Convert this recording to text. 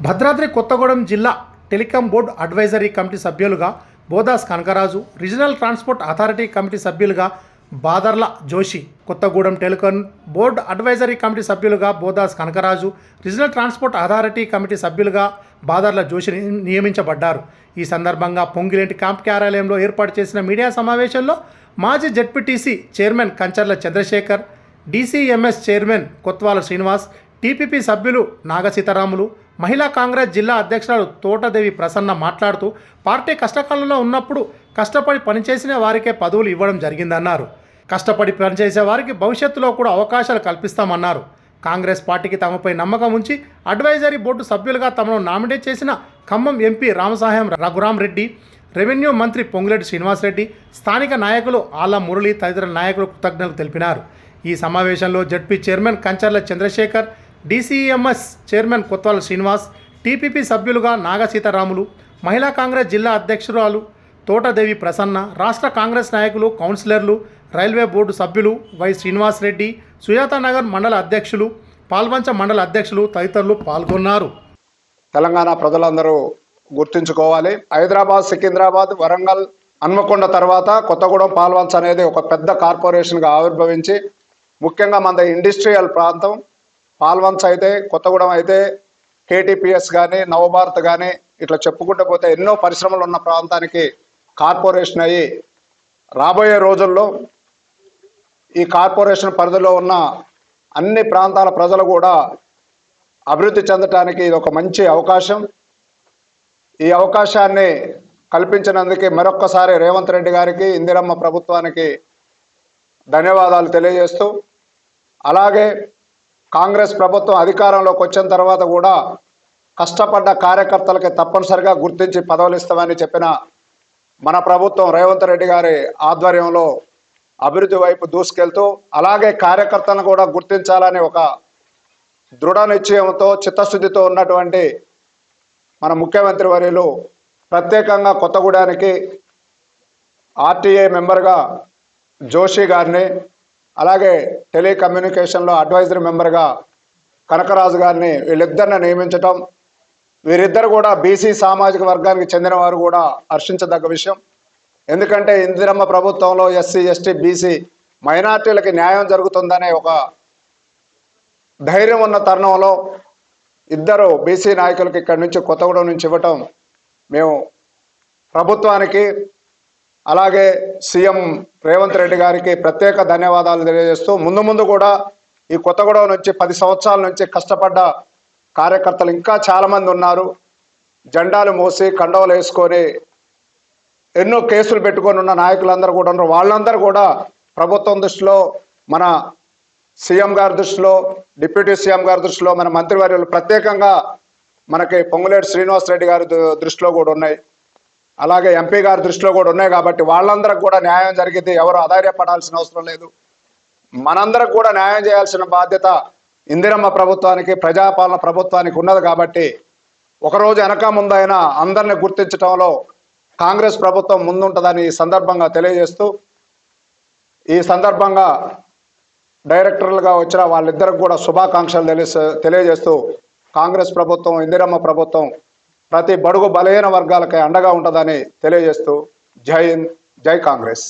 భద్రాద్రి కొత్తగూడెం జిల్లా telecom board advisory committee సభ్యులుగా Bodas Kanakaraju, regional transport authority committee సభ్యులుగా Badarla Joshi, Kothagudem telecom board advisory committee సభ్యులుగా Bodas Kanakaraju, regional transport authority committee సభ్యులుగా బాదర్ల జోషి నియమించబడ్డారు. ఈ సందర్భంగా పొంగిలేంటి క్యాంప్ కార్యాలయంలో ఏర్పాటు చేసిన మీడియా సమావేశంలో మాజీ ZPTC chairman Kancharla Chandrashekar, DCMS chairman Kotwala Srinivas, TPP సభ్యులు నాగసీతారాములు, మహిళా కాంగ్రెస్ జిల్లా అధ్యక్షురాలు తోటదేవి ప్రసన్న మాట్లాడుతూ పార్టీ కష్టకాలంలో ఉన్నప్పుడు కష్టపడి పనిచేసిన వారికే పదవులు ఇవ్వడం జరిగిందన్నారు. కష్టపడి పనిచేసే వారికి భవిష్యత్తులో కూడా అవకాశాలు కల్పిస్తామన్నారు. కాంగ్రెస్ పార్టీకి తమపై నమ్మకం ఉంచి అడ్వైజరీ బోర్డు సభ్యులుగా తమను నామినేట్ చేసిన ఖమ్మం ఎంపీ రామసాయం రఘురాం రెడ్డి, రెవెన్యూ మంత్రి పొంగులేటి శ్రీనివాసరెడ్డి, స్థానిక నాయకులు ఆళ్ల మురళి తదితర నాయకులు కృతజ్ఞతలు తెలిపినారు. ఈ సమావేశంలో ZP chairman Kancharla Chandrashekar, DCMS chairman Kotwala Srinivas, TPP సభ్యులుగా నాగసీతారాములు, మహిళా కాంగ్రెస్ జిల్లా అధ్యక్షురాలు తోటదేవి ప్రసన్న, రాష్ట్ర కాంగ్రెస్ నాయకులు, కౌన్సిలర్లు, రైల్వే బోర్డు సభ్యులు వై శ్రీనివాసరెడ్డి, సుజాతానగర్ మండల అధ్యక్షులు, పాల్వంచ మండల అధ్యక్షులు తదితరులు పాల్గొన్నారు. తెలంగాణ ప్రజలందరూ గుర్తుంచుకోవాలి, హైదరాబాద్, సికింద్రాబాద్, వరంగల్, హన్మకొండ తర్వాత కొత్తగూడెం పాల్వంచ అనేది ఒక పెద్ద కార్పొరేషన్గా ఆవిర్భవించి, ముఖ్యంగా మన ఇండస్ట్రియల్ ప్రాంతం పాల్వంచ అయితే, కొత్తగూడెం అయితే కేటీపీఎస్ కానీ, నవభారత్ కానీ ఇట్లా చెప్పుకుంటూ పోతే ఎన్నో పరిశ్రమలు ఉన్న ప్రాంతానికి కార్పొరేషన్ అయ్యి రాబోయే రోజుల్లో ఈ కార్పొరేషన్ పరిధిలో ఉన్న అన్ని ప్రాంతాల ప్రజలు కూడా అభివృద్ధి చెందటానికి ఇది ఒక మంచి అవకాశం. ఈ అవకాశాన్ని కల్పించినందుకు మరొక్కసారి రేవంత్ రెడ్డి గారికి, ఇందిరమ్మ ప్రభుత్వానికి ధన్యవాదాలు తెలియజేస్తూ, అలాగే కాంగ్రెస్ ప్రభుత్వం అధికారంలోకి వచ్చిన తర్వాత కూడా కష్టపడ్డ కార్యకర్తలకి తప్పనిసరిగా గుర్తించి పదవులు ఇస్తామని చెప్పిన మన ప్రభుత్వం రేవంత్ రెడ్డి గారి ఆధ్వర్యంలో అభివృద్ధి వైపు దూసుకెళ్తూ, అలాగే కార్యకర్తలను కూడా గుర్తించాలని ఒక దృఢ నిశ్చయంతో, చిత్తశుద్ధితో ఉన్నటువంటి మన ముఖ్యమంత్రి వర్యులు ప్రత్యేకంగా కొత్తగూడానికి ఆర్టీఏ మెంబర్గా జోషి గారిని, అలాగే టెలికమ్యూనికేషన్లో అడ్వైజరీ మెంబర్గా కనకరాజు గారిని, వీళ్ళిద్దరిని నియమించటం, వీరిద్దరు కూడా బీసీ సామాజిక వర్గానికి చెందిన వారు కూడా హర్షించదగ్గ విషయం. ఎందుకంటే ఇందిరమ్మ ప్రభుత్వంలో ఎస్సీ, ఎస్టీ, బీసీ మైనార్టీలకి న్యాయం జరుగుతుందనే ఒక ధైర్యం ఉన్న తరుణంలో ఇద్దరు బీసీ నాయకులకి ఇక్కడి నుంచి కొత్తగూడెం నుంచి ఇవ్వటం మేము ప్రభుత్వానికి, అలాగే సీఎం రేవంత్ రెడ్డి గారికి ప్రత్యేక ధన్యవాదాలు తెలియజేస్తూ, ముందు కూడా ఈ కొత్తగూడెం నుంచి 10 సంవత్సరాల నుంచి కష్టపడ్డ కార్యకర్తలు ఇంకా చాలామంది ఉన్నారు. జెండాలు మోసి కండవలు వేసుకొని ఎన్నో కేసులు పెట్టుకొని ఉన్న నాయకులందరూ కూడా ఉన్నారు. వాళ్ళందరూ కూడా ప్రభుత్వం దృష్టిలో, మన సీఎం గారి దృష్టిలో, డిప్యూటీ సీఎం గారి దృష్టిలో, మన మంత్రివర్యులు ప్రత్యేకంగా మనకి పొంగులేటి శ్రీనివాసరెడ్డి గారి దృష్టిలో కూడా ఉన్నాయి, అలాగే ఎంపీ గారి దృష్టిలో కూడా ఉన్నాయి. కాబట్టి వాళ్ళందరికి కూడా న్యాయం జరిగింది, ఎవరు అధైర్యపడాల్సిన అవసరం లేదు. మనందరికి కూడా న్యాయం చేయాల్సిన బాధ్యత ఇందిరమ్మ ప్రభుత్వానికి, ప్రజాపాలన ప్రభుత్వానికి ఉన్నది. కాబట్టి ఒకరోజు వెనక ముందైనా అందరిని గుర్తించడంలో కాంగ్రెస్ ప్రభుత్వం ముందుంటుందని ఈ సందర్భంగా తెలియజేస్తూ, ఈ సందర్భంగా డైరెక్టర్లుగా వచ్చిన వాళ్ళిద్దరికి కూడా శుభాకాంక్షలు తెలియజేస్తూ, కాంగ్రెస్ ప్రభుత్వం, ఇందిరమ్మ ప్రభుత్వం ప్రతి బడుగు బలహీన వర్గాలకి అండగా ఉంటుందని తెలియజేస్తూ, జై హింద్, జై కాంగ్రెస్.